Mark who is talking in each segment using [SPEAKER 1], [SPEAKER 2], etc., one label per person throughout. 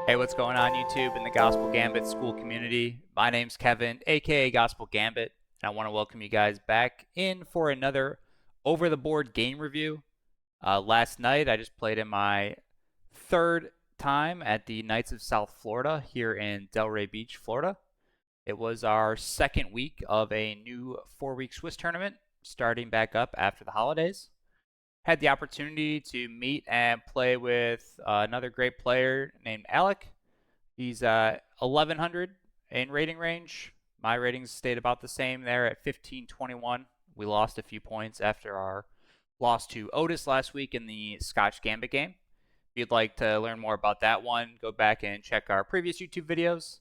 [SPEAKER 1] Hey, what's going on YouTube and the Gospel Gambit school community? My name's Kevin, aka Gospel Gambit, and I want to welcome you guys back in for another over the board game review. Last night I just played in my third time at the Knights of South Florida here in Delray Beach, Florida. It was our second week of a new 4-week Swiss tournament starting back up after the holidays. Had the opportunity to meet and play with another great player named Alec. He's 1100 in rating range. My ratings stayed about the same there at 1521. We lost a few points after our loss to Otis last week in the Scotch Gambit game. If you'd like to learn more about that one, go back and check our previous YouTube videos.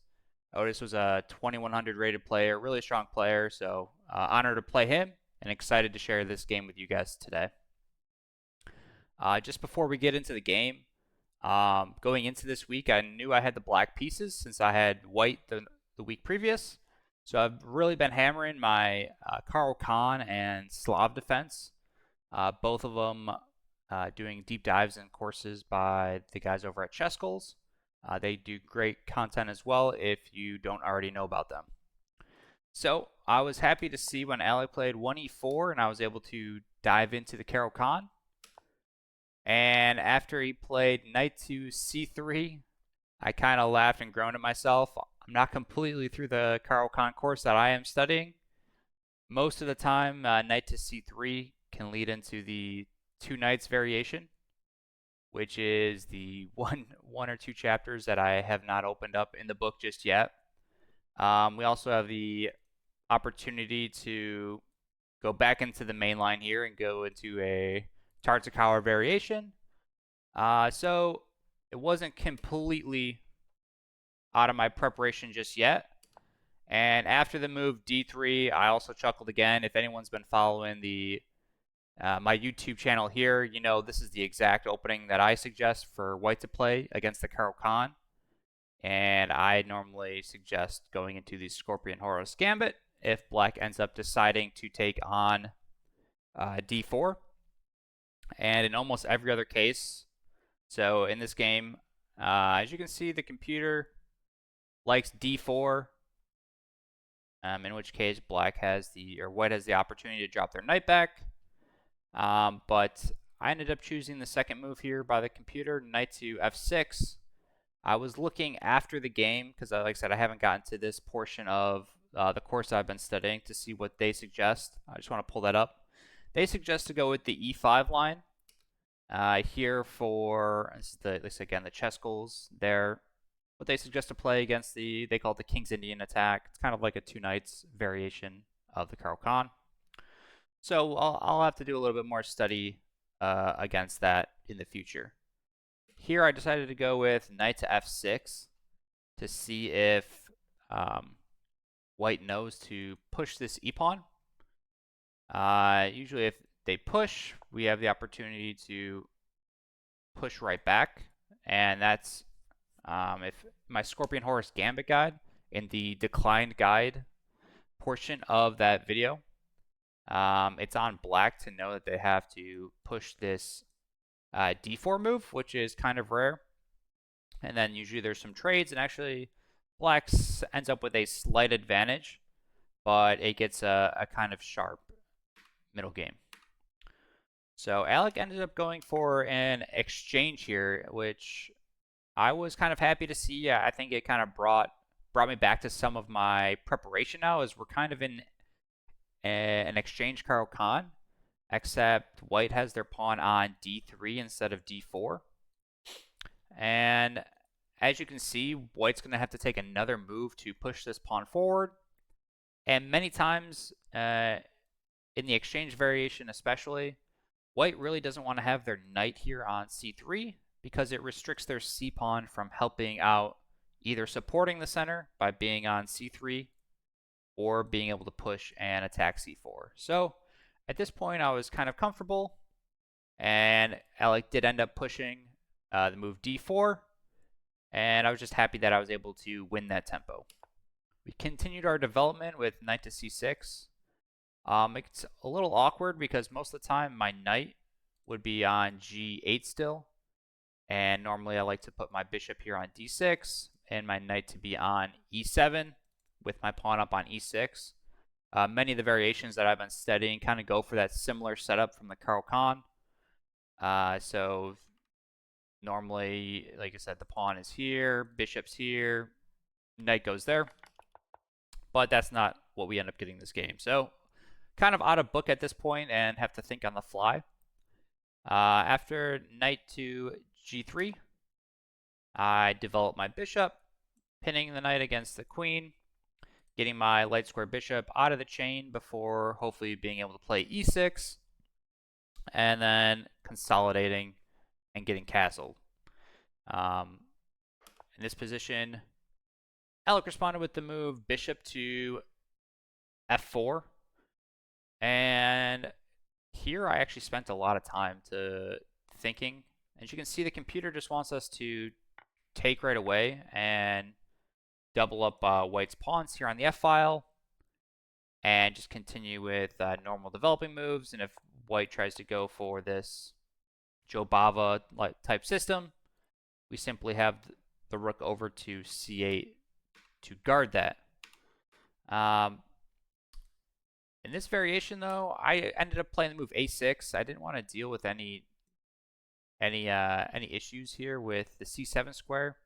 [SPEAKER 1] Otis was a 2100 rated player, really strong player, so honored to play him and excited to share this game with you guys today. Just before we get into the game, going into this week, I knew I had the black pieces since I had white the week previous. So I've really been hammering my Caro-Kann and Slav defense. Both of them doing deep dives and courses by the guys over at Chess Goals. They do great content as well if you don't already know about them. So I was happy to see when Alec played 1e4 and I was able to dive into the Caro-Kann. And after he played knight to c3, I kind of laughed and groaned at myself. I'm not completely through the Caro-Kann course that I am studying. Most of the time, knight to c3 can lead into the two knights variation, which is the one or two chapters that I have not opened up in the book just yet. We also have the opportunity to go back into the main line here and go into a Tartakower variation. So it wasn't completely out of my preparation just yet. And after the move d3, I also chuckled again. If anyone's been following the my YouTube channel here, you know this is the exact opening that I suggest for white to play against the Caro-Kann. And I normally suggest going into the Scorpion Horus Gambit if black ends up deciding to take on d4. And in almost every other case, so in this game, as you can see, the computer likes d4, in which case white has the opportunity to drop their knight back. But I ended up choosing the second move here by the computer, knight to f6. I was looking after the game because, like I said, I haven't gotten to this portion of the course I've been studying to see what they suggest. I just want to pull that up. They suggest to go with the e5 line. Here for, this is again the Chess Goals there. What they suggest to play against they call it the King's Indian attack. It's kind of like a two knights variation of the Caro-Kann. So I'll have to do a little bit more study against that in the future. Here I decided to go with knight to f6 to see if white knows to push this e-pawn. Usually if they push, we have the opportunity to push right back. And that's if my Scorpion Horus Gambit guide in the declined guide portion of that video, it's on black to know that they have to push this d4 move, which is kind of rare. And then usually there's some trades, and actually black ends up with a slight advantage, but it gets a kind of sharp middle game. So Alec ended up going for an exchange here, which I was kind of happy to see. I think it kind of brought me back to some of my preparation now, as we're kind of in an exchange Caro-Kann, except white has their pawn on d3 instead of d4. And as you can see, white's going to have to take another move to push this pawn forward. And many times in the exchange variation especially, white really doesn't want to have their knight here on c3 because it restricts their c-pawn from helping out, either supporting the center by being on c3 or being able to push and attack c4. So at this point I was kind of comfortable, and Alec did end up pushing the move d4, and I was just happy that I was able to win that tempo. We continued our development with knight to c6. It's a little awkward because most of the time my knight would be on g8 still, And normally I like to put my bishop here on d6 and my knight to be on e7 with my pawn up on e6. Many of the variations that I've been studying kind of go for that similar setup from the Caro-Kann. So normally, like I said, the pawn is here, bishop's here, knight goes there. But that's not what we end up getting this game. So kind of out of book at this point and have to think on the fly. After knight to g3, I develop my bishop, pinning the knight against the queen, getting my light square bishop out of the chain before hopefully being able to play e6, and then consolidating and getting castled. In this position, Alec responded with the move bishop to f4, and here I actually spent a lot of time thinking. As you can see, the computer just wants us to take right away and double up white's pawns here on the f-file and just continue with normal developing moves. And if white tries to go for this Joe Bava type system, we simply have the rook over to c8 to guard that. In this variation, though, I ended up playing the move a6. I didn't want to deal with any issues here with the c7 square.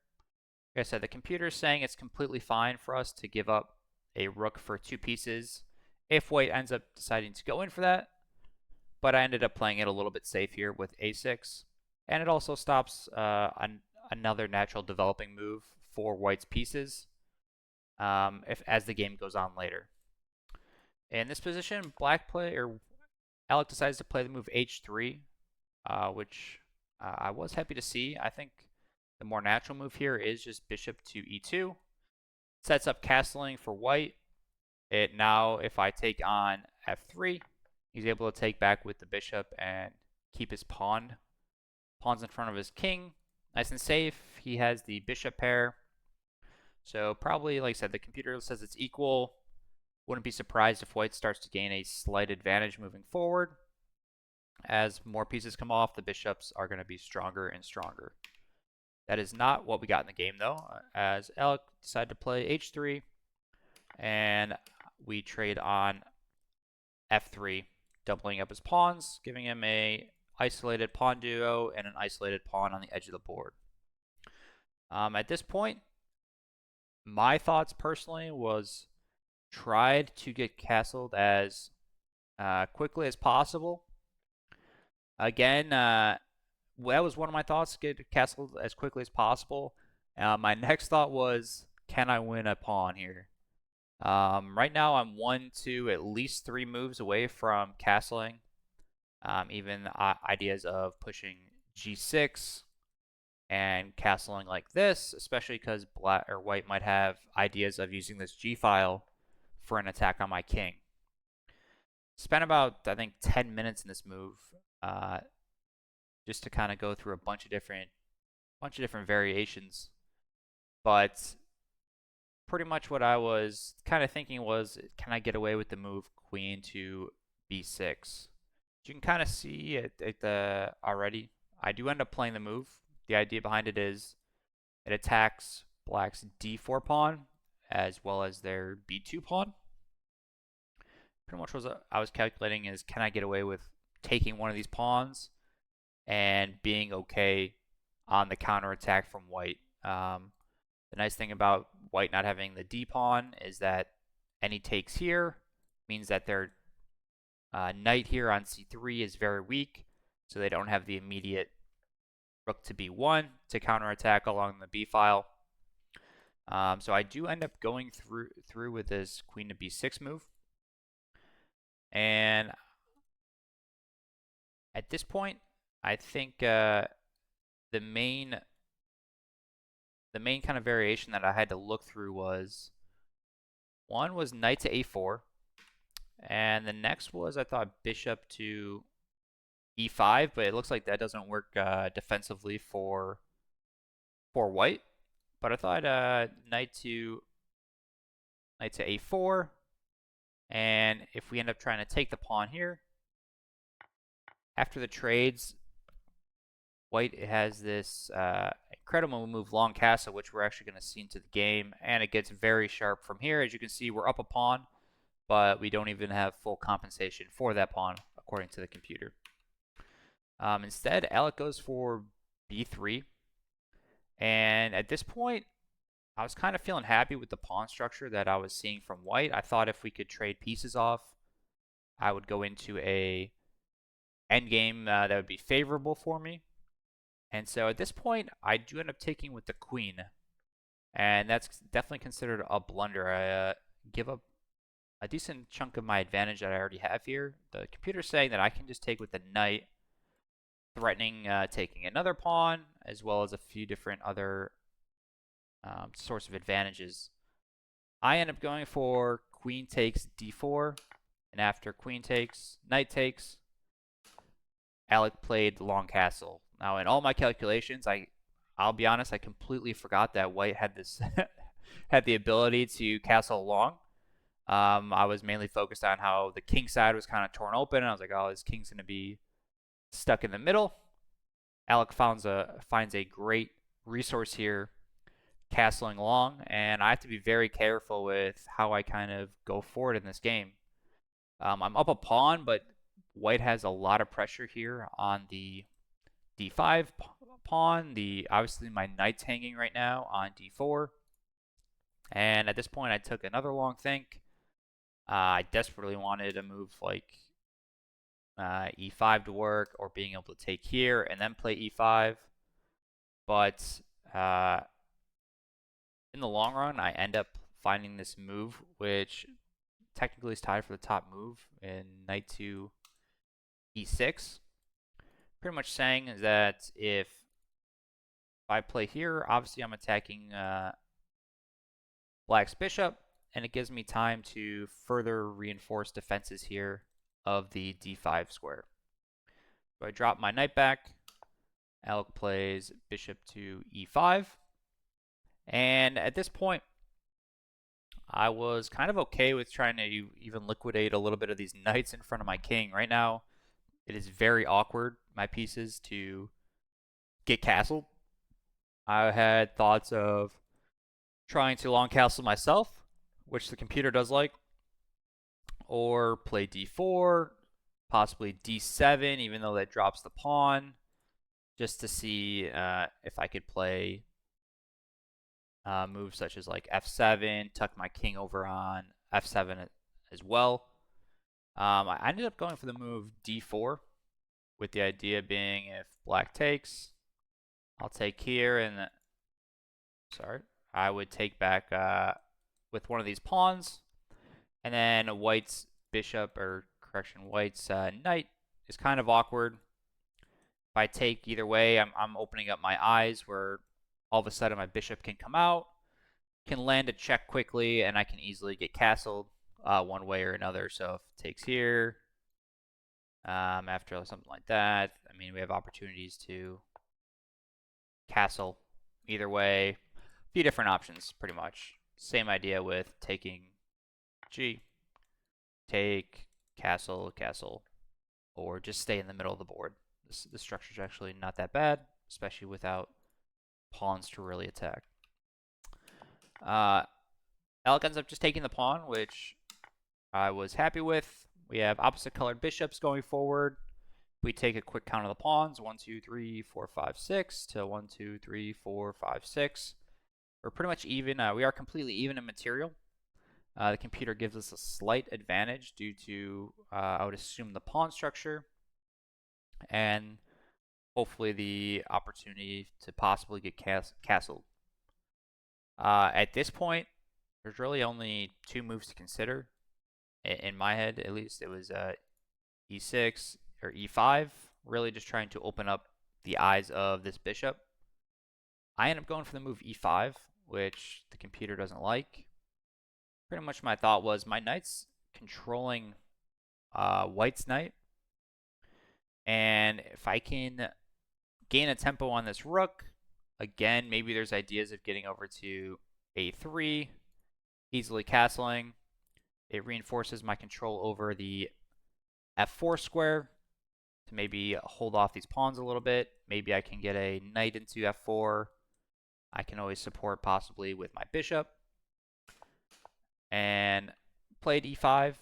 [SPEAKER 1] Like I said, the computer is saying it's completely fine for us to give up a rook for 2 pieces if white ends up deciding to go in for that. But I ended up playing it a little bit safe here with a6. And it also stops another natural developing move for white's pieces as the game goes on later. In this position, Alec decides to play the move h3, which I was happy to see. I think the more natural move here is just bishop to e2. Sets up castling for white. Now, if I take on f3, he's able to take back with the bishop and keep his pawns in front of his king. Nice and safe. He has the bishop pair. So probably, like I said, the computer says it's equal. Wouldn't be surprised if white starts to gain a slight advantage moving forward. As more pieces come off, the bishops are going to be stronger and stronger. That is not what we got in the game, though, as Alec decided to play h3, and we trade on f3, doubling up his pawns, giving him a isolated pawn duo and an isolated pawn on the edge of the board. At this point, my thoughts personally was tried to get castled as quickly as possible. Again, that was one of my thoughts, get castled as quickly as possible. My next thought was, can I win a pawn here? Right now, I'm 1 to at least 3 moves away from castling. Even ideas of pushing g6 and castling like this, especially because black or white might have ideas of using this g-file for an attack on my king. Spent about, I think, 10 minutes in this move, just to kind of go through a bunch of different variations. But pretty much what I was kind of thinking was, can I get away with the move queen to b6? You can kind of see it already. I do end up playing the move. The idea behind it is it attacks black's d4 pawn as well as their b2 pawn. Pretty much what I was calculating is, can I get away with taking one of these pawns and being okay on the counterattack from white. The nice thing about white not having the d pawn is that any takes here means that their knight here on c3 is very weak, so they don't have the immediate rook to b1 to counterattack along the b file. So I do end up going through with this queen to b6 move. And at this point, I think the main kind of variation that I had to look through was, one was knight to a4, and the next was, I thought, bishop to e5, but it looks like that doesn't work defensively for white. But I thought knight to a4, and if we end up trying to take the pawn here, after the trades, White has this incredible move, long castle, which we're actually going to see into the game, and it gets very sharp from here. As you can see, we're up a pawn, but we don't even have full compensation for that pawn, according to the computer. Instead, Alec goes for b3, and at this point, I was kind of feeling happy with the pawn structure that I was seeing from White. I thought if we could trade pieces off, I would go into a endgame that would be favorable for me. And so at this point, I do end up taking with the queen. And that's definitely considered a blunder. I give up a decent chunk of my advantage that I already have here. The computer's saying that I can just take with the knight, threatening taking another pawn, as well as a few different other source of advantages. I end up going for queen takes d4, and after queen takes, knight takes, Alec played long castle. Now, in all my calculations, I'll be honest, I completely forgot that White had this had the ability to castle long. I was mainly focused on how the king side was kind of torn open, and I was like, oh, this king's going to be stuck in the middle. Alec finds a great resource here, castling long, and I have to be very careful with how I kind of go forward in this game. I'm up a pawn, but White has a lot of pressure here on the d5 pawn. Obviously my knight's hanging right now on d4, and at this point I took another long think. I desperately wanted a move like e5 to work, or being able to take here and then play e5, but in the long run I end up finding this move, which technically is tied for the top move in knight to e6. Pretty much saying that if I play here, obviously I'm attacking Black's bishop, and it gives me time to further reinforce defenses here of the d5 square. So I drop my knight back. Alec plays bishop to e5. And at this point, I was kind of okay with trying to even liquidate a little bit of these knights in front of my king. Right now, it is very awkward, my pieces, to get castled. I had thoughts of trying to long castle myself, which the computer does like, or play d4, possibly d7, even though that drops the pawn, just to see if I could play moves such as like f7, tuck my king over on f7 as well. I ended up going for the move d4, with the idea being if Black takes, I'll take here, and I would take back with one of these pawns, and then White's bishop, or correction, White's knight is kind of awkward. If I take either way, I'm opening up my eyes, where all of a sudden my bishop can come out, can land a check quickly, and I can easily get castled one way or another. So if it takes here, after something like that, I mean, we have opportunities to castle either way. A few different options, pretty much. Same idea with taking G. Take, castle, castle, or just stay in the middle of the board. This structure is actually not that bad, especially without pawns to really attack. Alec ends up just taking the pawn, which I was happy with. We have opposite colored bishops going forward. We take a quick count of the pawns, 1, 2, 3, 4, 5, 6, to 1, 2, 3, 4, 5, 6. We're pretty much even. We are completely even in material. The computer gives us a slight advantage due to, I would assume, the pawn structure, and hopefully the opportunity to possibly get castled. At this point, there's really only two moves to consider. In my head, at least, it was e6 or e5, really just trying to open up the eyes of this bishop. I end up going for the move e5, which the computer doesn't like. Pretty much my thought was my knight's controlling White's knight, and if I can gain a tempo on this rook, again, maybe there's ideas of getting over to a3, easily castling. It reinforces my control over the f4 square to maybe hold off these pawns a little bit. Maybe I can get a knight into f4. I can always support possibly with my bishop. And played e5.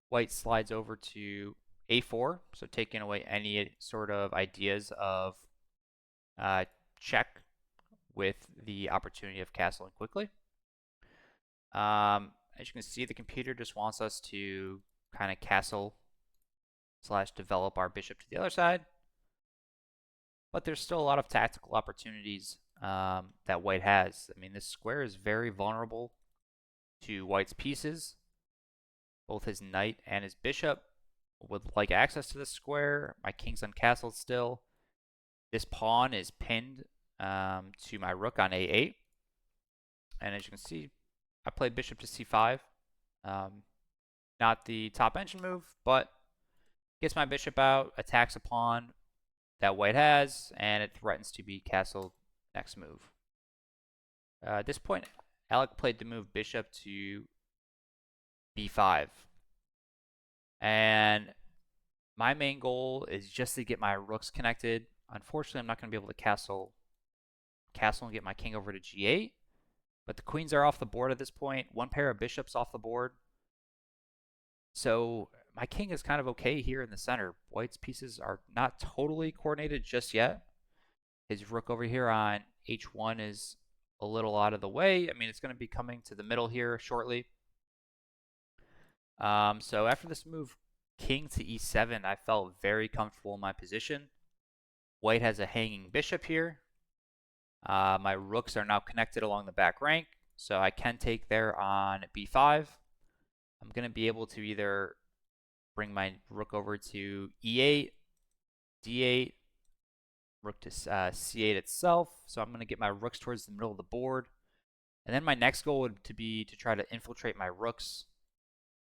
[SPEAKER 1] White slides over to a4, so taking away any sort of ideas of check with the opportunity of castling quickly. As you can see, the computer just wants us to kind of castle / develop our bishop to the other side. But there's still a lot of tactical opportunities that white has. I mean, this square is very vulnerable to white's pieces. Both his knight and his bishop would like access to this square. My king's uncastled still. This pawn is pinned to my rook on a8. And as you can see, I played bishop to c5. Not the top engine move, but gets my bishop out, attacks a pawn that white has, and it threatens to be castled next move. At this point, Alec played the move bishop to b5. And my main goal is just to get my rooks connected. Unfortunately, I'm not going to be able to castle and get my king over to g8. But the queens are off the board at this point. One pair of bishops off the board. So my king is kind of okay here in the center. White's pieces are not totally coordinated just yet. His rook over here on h1 is a little out of the way. I mean, it's going to be coming to the middle here shortly. So after this move, king to e7, I felt very comfortable in my position. White has a hanging bishop here. My rooks are now connected along the back rank, so I can take there on b5. I'm going to be able to either bring my rook over to e8, d8, rook to c8 itself. So I'm going to get my rooks towards the middle of the board. And then my next goal would be to try to infiltrate my rooks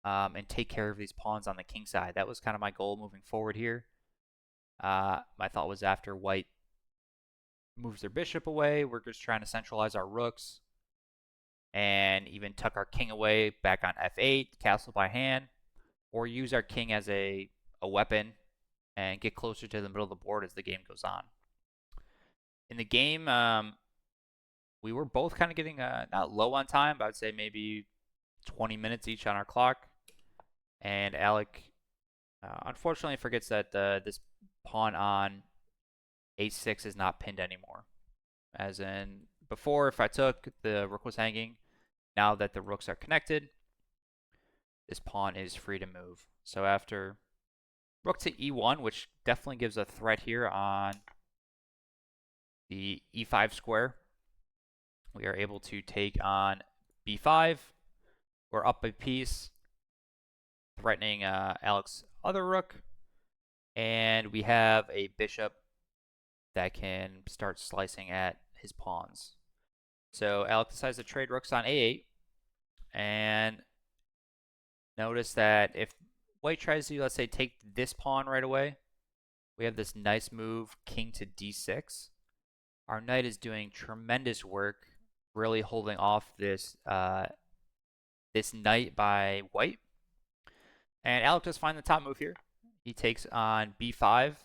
[SPEAKER 1] and take care of these pawns on the king side. That was kind of my goal moving forward here. My thought was after white moves their bishop away, we're just trying to centralize our rooks and even tuck our king away back on f8, castle by hand, or use our king as a weapon and get closer to the middle of the board as the game goes on. In the game, we were both kind of getting not low on time, but I would say maybe 20 minutes each on our clock. And Alec, unfortunately, forgets that this pawn on h6 is not pinned anymore. As in, before, if I took, the rook was hanging. Now that the rooks are connected, this pawn is free to move. So after rook to e1, which definitely gives a threat here on the e5 square, we are able to take on b5. We're up a piece, threatening Alec's other rook. And we have a bishop that can start slicing at his pawns. So Alec decides to trade rooks on a8. And notice that if white tries to, let's say, take this pawn right away, we have this nice move, king to d6. Our knight is doing tremendous work, really holding off this this knight by white. And Alec does find the top move here. He takes on b5,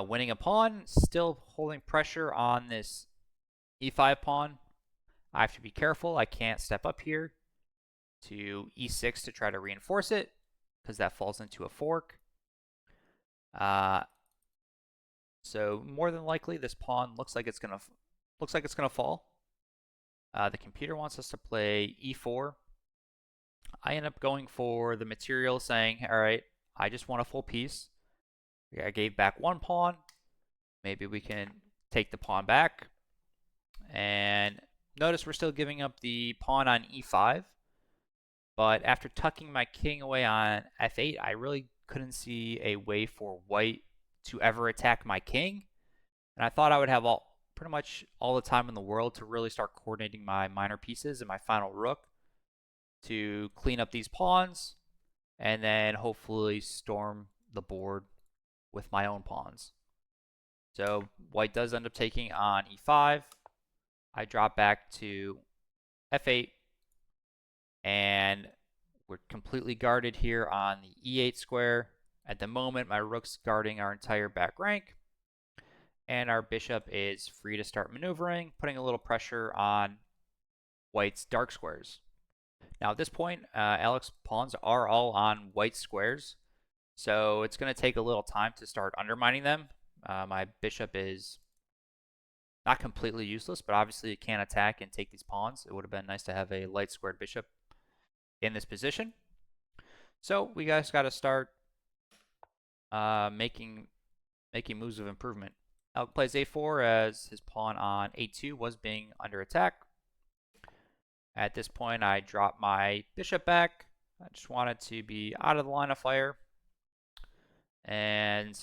[SPEAKER 1] winning a pawn, still holding pressure on this e5 pawn. I have to be careful. I can't step up here to e6 to try to reinforce it, because that falls into a fork. So more than likely, this pawn looks like it's gonna fall. The computer wants us to play e4. I end up going for the material, saying, all right, I just want a full piece. I gave back one pawn. Maybe we can take the pawn back. And notice we're still giving up the pawn on e5. But after tucking my king away on f8, I really couldn't see a way for white to ever attack my king. And I thought I would have pretty much all the time in the world to really start coordinating my minor pieces and my final rook to clean up these pawns and then hopefully storm the board with my own pawns. So white does end up taking on e5. I drop back to f8, and we're completely guarded here on the e8 square. At the moment, my rook's guarding our entire back rank, and our bishop is free to start maneuvering, putting a little pressure on white's dark squares. Now at this point, Alec's pawns are all on white squares, so it's going to take a little time to start undermining them. My bishop is not completely useless, but obviously it can attack and take these pawns. It would have been nice to have a light squared bishop in this position. So we guys got to start making moves of improvement. Alec plays a4 as his pawn on a2 was being under attack. At this point, I drop my bishop back. I just wanted to be out of the line of fire. And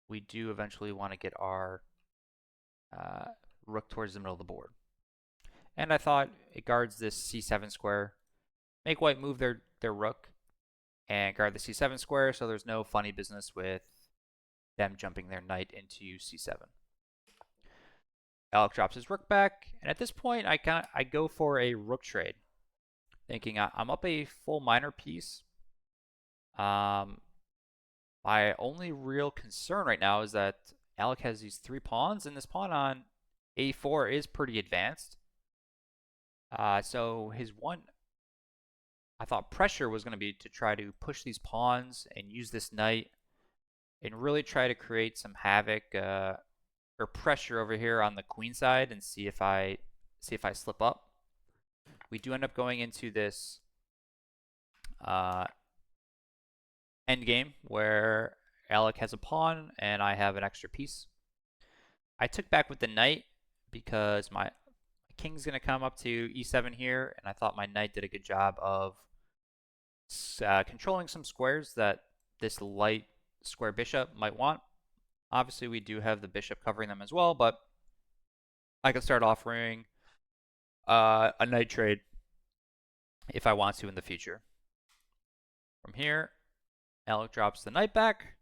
[SPEAKER 1] we do eventually want to get our rook towards the middle of the board. And I thought it guards this c7 square. Make white move their rook and guard the c7 square, so there's no funny business with them jumping their knight into c7. Alec drops his rook back, and at this point I go for a rook trade, thinking I'm up a full minor piece. My only real concern right now is that Alec has these 3 pawns, and this pawn on a4 is pretty advanced. So his one, I thought pressure was going to be to try to push these pawns and use this knight and really try to create some havoc or pressure over here on the queen side and see if I slip up. We do end up going into this endgame where Alec has a pawn and I have an extra piece. I took back with the knight because my king's going to come up to e7 here, and I thought my knight did a good job of controlling some squares that this light square bishop might want. Obviously, we do have the bishop covering them as well, but I can start offering a knight trade if I want to in the future. From here, Alec drops the knight back,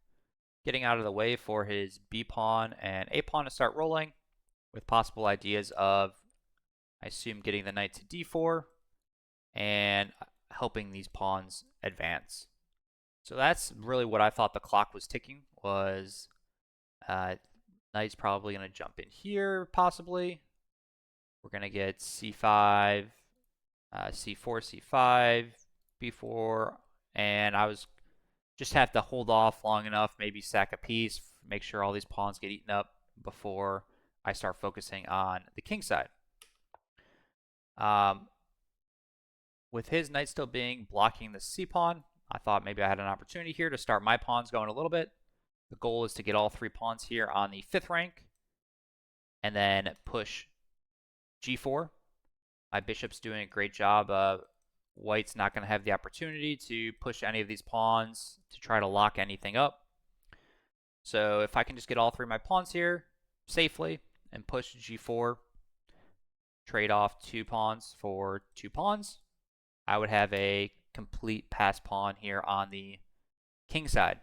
[SPEAKER 1] getting out of the way for his b pawn and a pawn to start rolling, with possible ideas of, I assume, getting the knight to d4 and helping these pawns advance. So that's really what I thought the clock was ticking, was knight's probably going to jump in here, possibly. We're going to get c5, c4, c5, b4, and I was just have to hold off long enough, maybe sack a piece, make sure all these pawns get eaten up before I start focusing on the king side. With his knight still blocking the c pawn, I thought maybe I had an opportunity here to start my pawns going a little bit. The goal is to get all 3 pawns here on the 5th rank and then push g4. My bishop's doing a great job. White's not going to have the opportunity to push any of these pawns to try to lock anything up. So if I can just get all 3 of my pawns here safely and push g4, trade off 2 pawns for 2 pawns, I would have a complete pass pawn here on the king side,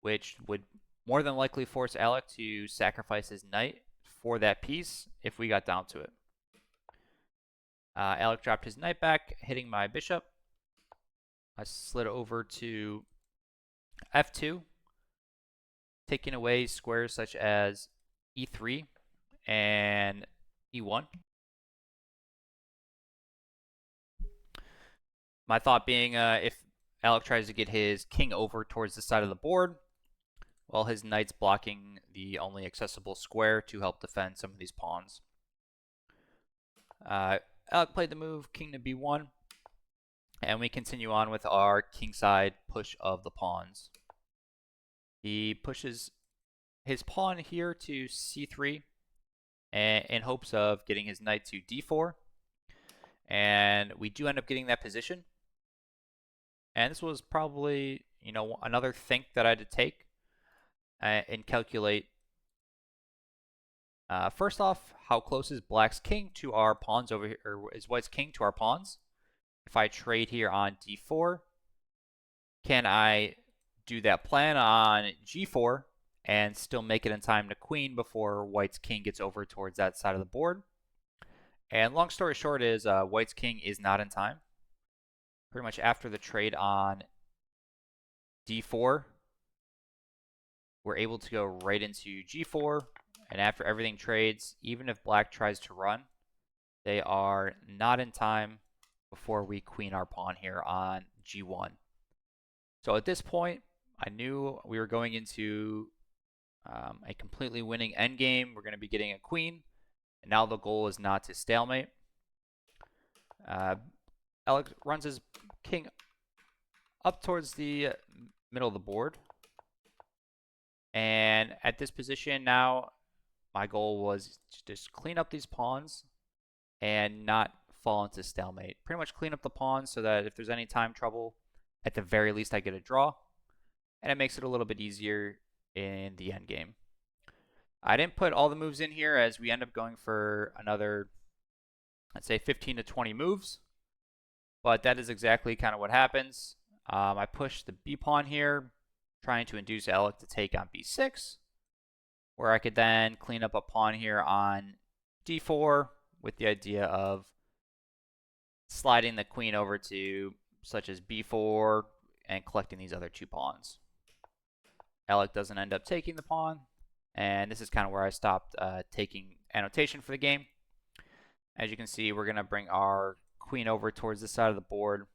[SPEAKER 1] which would more than likely force Alec to sacrifice his knight for that piece if we got down to it. Alec dropped his knight back, hitting my bishop. I slid over to f2, taking away squares such as e3 and e1. My thought being, if Alec tries to get his king over towards the side of the board, well, his knight's blocking the only accessible square to help defend some of these pawns. Alec played the move king to b1, and we continue on with our kingside push of the pawns. He pushes his pawn here to c3 in hopes of getting his knight to d4, and we do end up getting that position. And this was probably, another think that I had to take and calculate. First off, how close is black's king to our pawns over here, or is white's king to our pawns? If I trade here on d4, can I do that plan on g4 and still make it in time to queen before white's king gets over towards that side of the board? And long story short is white's king is not in time. Pretty much after the trade on d4, we're able to go right into g4, and after everything trades, even if black tries to run, they are not in time before we queen our pawn here on g1. So at this point, I knew we were going into a completely winning endgame. We're going to be getting a queen, and now the goal is not to stalemate. Alec runs his king up towards the middle of the board. And at this position now, my goal was to just clean up these pawns and not fall into stalemate. Pretty much clean up the pawns so that if there's any time trouble, at the very least I get a draw. And it makes it a little bit easier in the end game. I didn't put all the moves in here as we end up going for another, let's say 15 to 20 moves. But that is exactly kind of what happens. I pushed the b pawn here, trying to induce Alec to take on b6, where I could then clean up a pawn here on d4 with the idea of sliding the queen over to such as b4 and collecting these other two pawns. Alec doesn't end up taking the pawn, and this is kind of where I stopped taking annotation for the game. As you can see, we're going to bring our queen over towards this side of the board,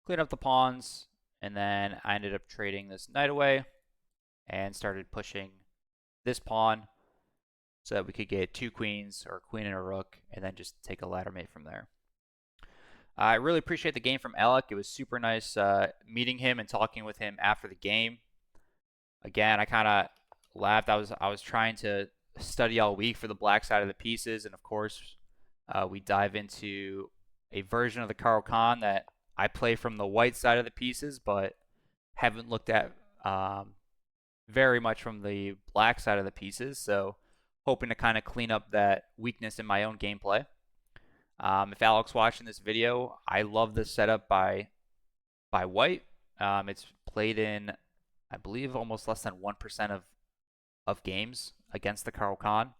[SPEAKER 1] clean up the pawns, and then I ended up trading this knight away and started pushing this pawn so that we could get two queens or a queen and a rook and then just take a ladder mate from there. I really appreciate the game from Alec. It was super nice meeting him and talking with him after the game. Again, I kind of laughed. I was trying to study all week for the black side of the pieces, and of course, we dive into a version of the Caro-Kann that I play from the white side of the pieces, but haven't looked at very much from the black side of the pieces. So hoping to kind of clean up that weakness in my own gameplay. If Alec's watching this video, I love this setup by white. It's played in, I believe, almost less than 1% of games against the Caro-Kann.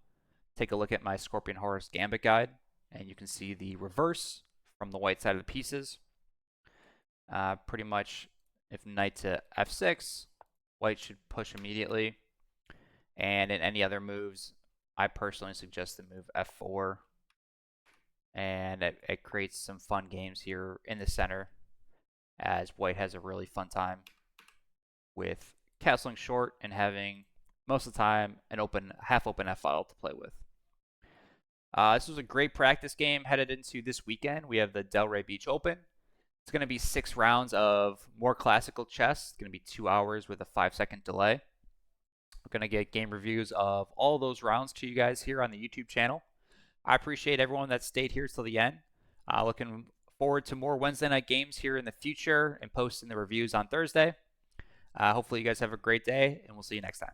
[SPEAKER 1] Take a look at my Scorpion Horus Gambit guide, and you can see the reverse from the white side of the pieces. Pretty much, if knight to f6, white should push immediately. And in any other moves, I personally suggest the move f4. And it creates some fun games here in the center, as white has a really fun time with castling short and having most of the time an half open f-file to play with. This was a great practice game headed into this weekend. We have the Delray Beach Open. It's going to be 6 rounds of more classical chess. It's going to be 2 hours with a 5-second delay. We're going to get game reviews of all those rounds to you guys here on the YouTube channel. I appreciate everyone that stayed here till the end. Looking forward to more Wednesday night games here in the future and posting the reviews on Thursday. Hopefully you guys have a great day, and we'll see you next time.